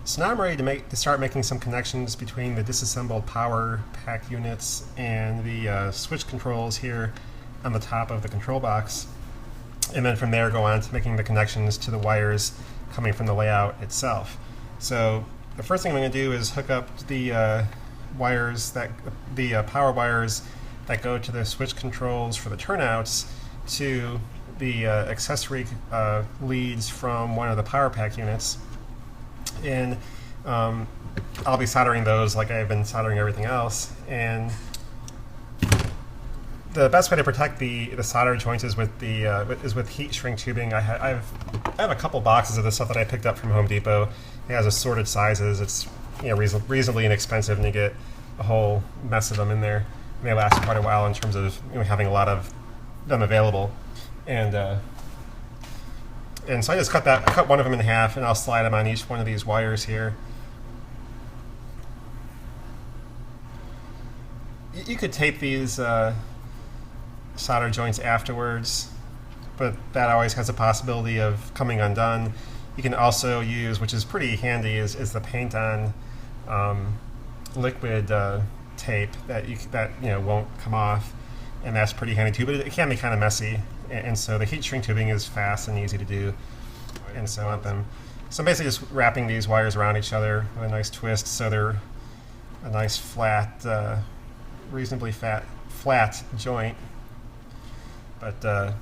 So now I'm ready to start making some connections between the disassembled power pack units and the switch controls here on the top of the control box. And then from there go on to making the connections to the wires coming from the layout itself. So the first thing I'm going to do is hook up the power wires that go to the switch controls for the turnouts to the accessory leads from one of the power pack units. And I'll be soldering those like I've been soldering everything else. And the best way to protect the solder joints is with heat shrink tubing. I have a couple boxes of this stuff that I picked up from Home Depot. It has assorted sizes. It's reasonably inexpensive, and you get a whole mess of them in there. And they last quite a while in terms of having a lot of them available. And so I just cut one of them in half, and I'll slide them on each one of these wires here. You could tape these solder joints afterwards, but that always has a possibility of coming undone. You can also use, which is pretty handy, is the paint-on liquid tape that won't come off, and that's pretty handy too. But it can be kind of messy, and so the heat shrink tubing is fast and easy to do. And so on them. So I'm basically just wrapping these wires around each other with a nice twist, so they're a nice flat, reasonably flat joint. But the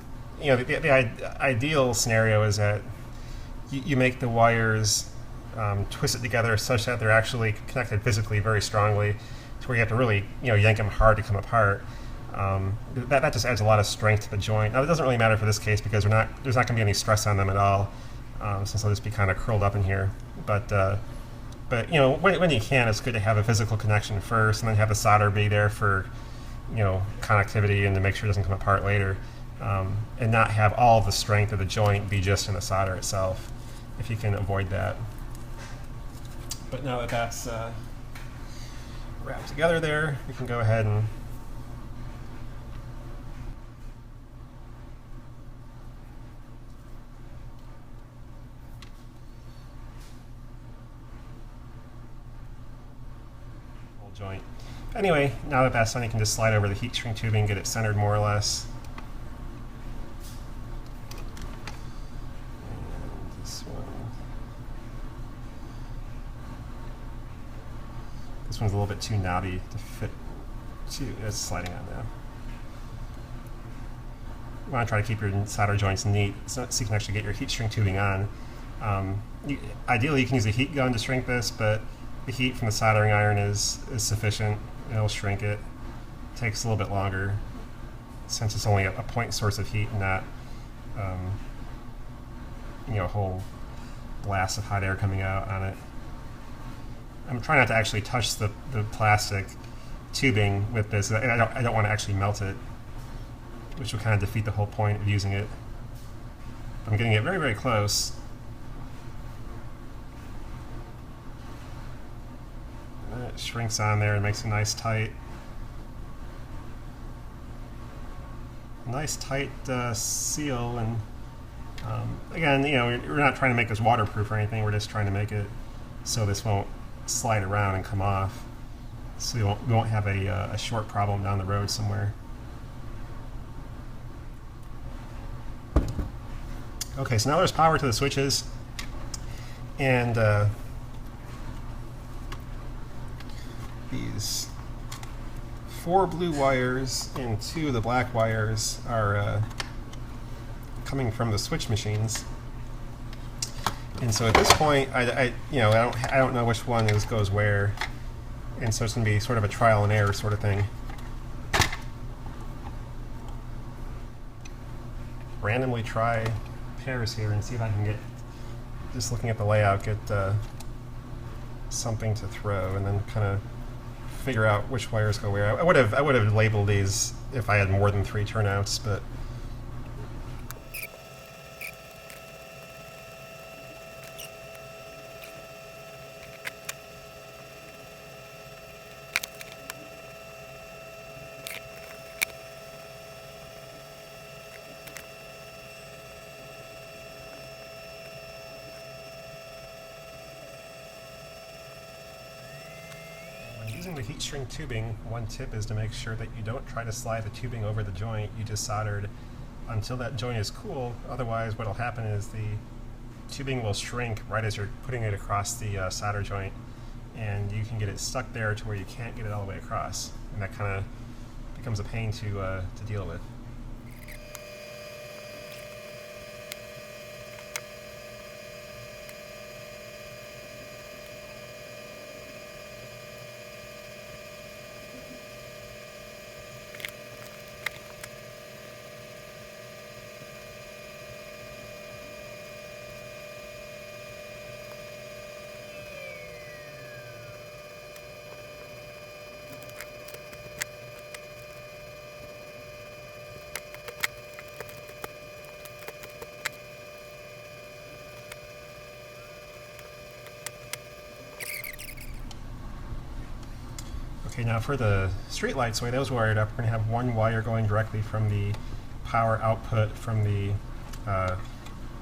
ideal scenario is that you make the wires twisted together such that they're actually connected physically very strongly, to where you have to really yank them hard to come apart. That just adds a lot of strength to the joint. Now it doesn't really matter for this case because there's not going to be any stress on them at all, since they'll just be kind of curled up in here. But when you can, it's good to have a physical connection first, and then have the solder be there for connectivity and to make sure it doesn't come apart later, and not have all the strength of the joint be just in the solder itself, if you can avoid that. But now that that's wrapped together there, we can go ahead and joint. Anyway, now that that's done, you can just slide over the heat shrink tubing, get it centered more or less. And this one's a little bit too knobby to fit. It's sliding on now. You want to try to keep your solder joints neat so you can actually get your heat shrink tubing on. Ideally, you can use a heat gun to shrink this, but the heat from the soldering iron is sufficient. It'll shrink it. It takes a little bit longer since it's only a point source of heat and not a whole blast of hot air coming out on it. I'm trying not to actually touch the plastic tubing with this. I don't want to actually melt it, which will kind of defeat the whole point of using it. I'm getting it very, very close. It shrinks on there and makes a nice tight seal. And again, we're not trying to make this waterproof or anything. We're just trying to make it so this won't slide around and come off, so we won't have a short problem down the road somewhere. Okay, so now there's power to the switches, and these 4 blue wires and 2 of the black wires are coming from the switch machines. And so at this point, I don't know which one goes where, and so it's going to be sort of a trial and error sort of thing. Randomly try pairs here and see if I can get, just looking at the layout, get something to throw, and then kind of figure out which wires go where. I would have labeled these if I had more than 3 turnouts, but using the heat shrink tubing, one tip is to make sure that you don't try to slide the tubing over the joint you just soldered until that joint is cool. Otherwise, what will happen is the tubing will shrink right as you're putting it across the solder joint, and you can get it stuck there to where you can't get it all the way across, and that kind of becomes a pain to deal with. Okay, now for the streetlights, the way those are wired up, we're going to have one wire going directly from the power output from the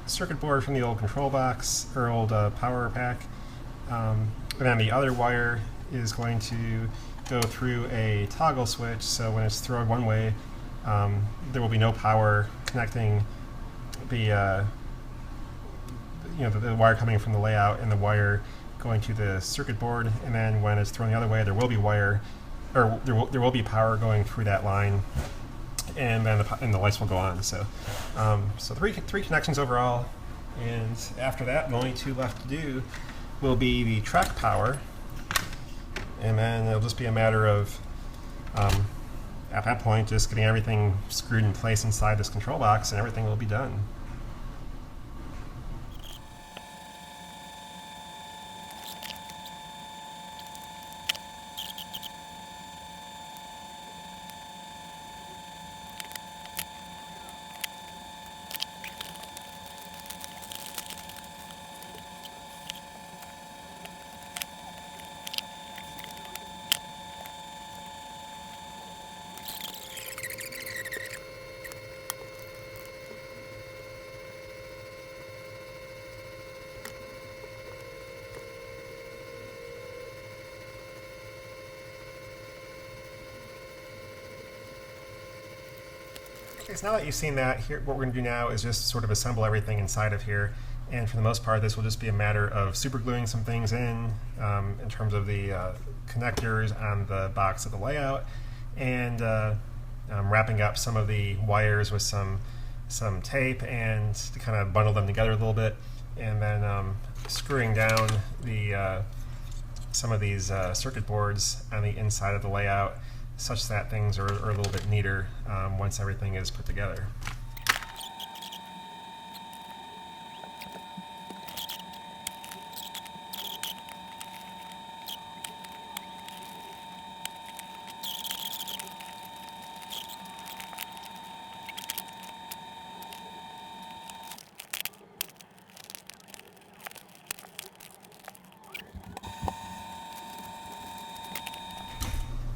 circuit board from the old control box, or old power pack. And then the other wire is going to go through a toggle switch, so when it's thrown one way, there will be no power connecting the the wire coming from the layout and the wire going to the circuit board, and then when it's thrown the other way, there will be there will be power going through that line, and then the lights will go on. So, so three connections overall, and after that, the only two left to do will be the track power, and then it'll just be a matter of at that point just getting everything screwed in place inside this control box, and everything will be done. Okay, so now that you've seen that, here what we're going to do now is just sort of assemble everything inside of here, and for the most part this will just be a matter of supergluing some things in terms of the connectors on the box of the layout, and wrapping up some of the wires with some tape and to kind of bundle them together a little bit, and then screwing down the some of these circuit boards on the inside of the layout, such that things are a little bit neater once everything is put together.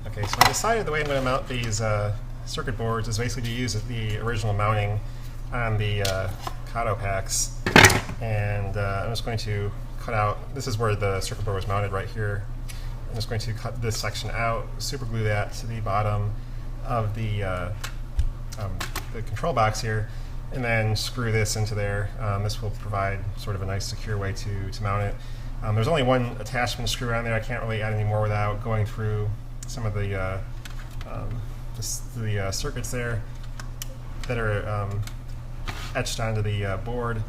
Okay, so I decided the way I'm going to mount these circuit boards is basically to use the original mounting on the Kato packs, and I'm just going to cut out, this is where the circuit board was mounted right here. I'm just going to cut this section out, super glue that to the bottom of the control box here, and then screw this into there. This will provide sort of a nice secure way to mount it. There's only one attachment screw on there. I can't really add any more without going through some of the circuits there that are etched onto the board.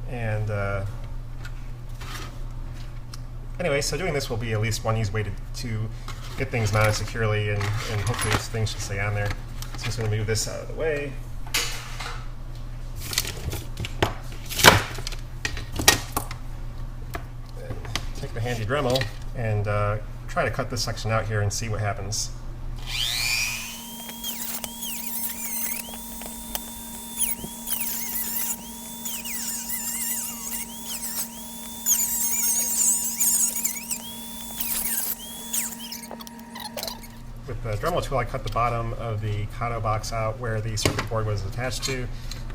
And anyway, so doing this will be at least one easy way to get things mounted securely, and hopefully these things should stay on there. So I'm just going to move this out of the way. And take the handy Dremel and try to cut this section out here and see what happens. With the Dremel tool, I cut the bottom of the Kato box out where the circuit board was attached to.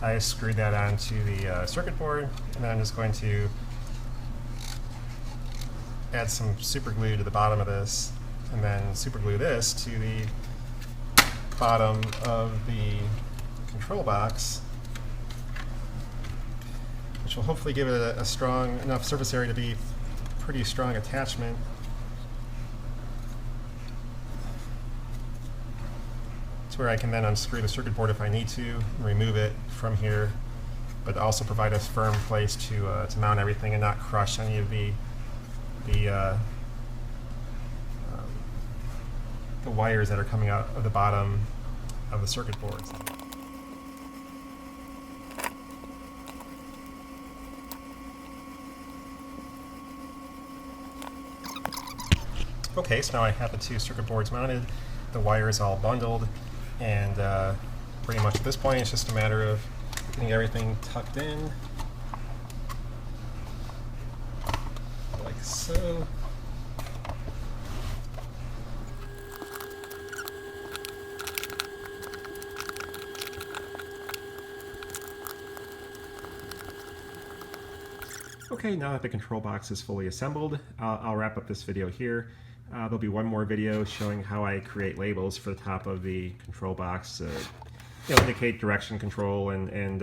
I screwed that onto the circuit board, and then I'm just going to add some super glue to the bottom of this and then super glue this to the bottom of the control box, which will hopefully give it a strong enough surface area to be pretty strong attachment. To where I can then unscrew the circuit board if I need to, and remove it from here, but also provide a firm place to mount everything and not crush any of the wires that are coming out of the bottom of the circuit boards. Okay, so now I have the two circuit boards mounted, the wires all bundled, and pretty much at this point it's just a matter of getting everything tucked in, like so. Okay, now that the control box is fully assembled, I'll wrap up this video here. There'll be one more video showing how I create labels for the top of the control box to indicate direction control and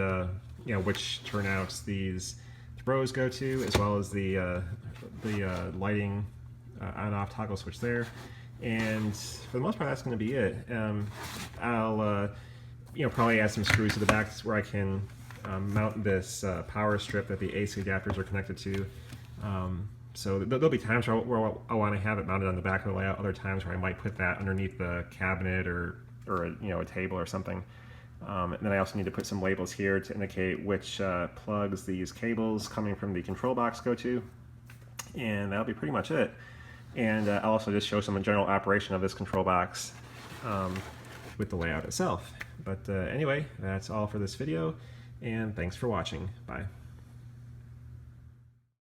which turnouts these throws go to, as well as the lighting on-off toggle switch there. And for the most part, that's going to be it. I'll probably add some screws to the back where I can mount this power strip that the AC adapters are connected to. So there'll be times where I want to have it mounted on the back of the layout, other times where I might put that underneath the cabinet or a table or something. And then I also need to put some labels here to indicate which plugs these cables coming from the control box go to. And that'll be pretty much it. And I'll also just show some general operation of this control box with the layout itself. But anyway, that's all for this video, and thanks for watching. Bye.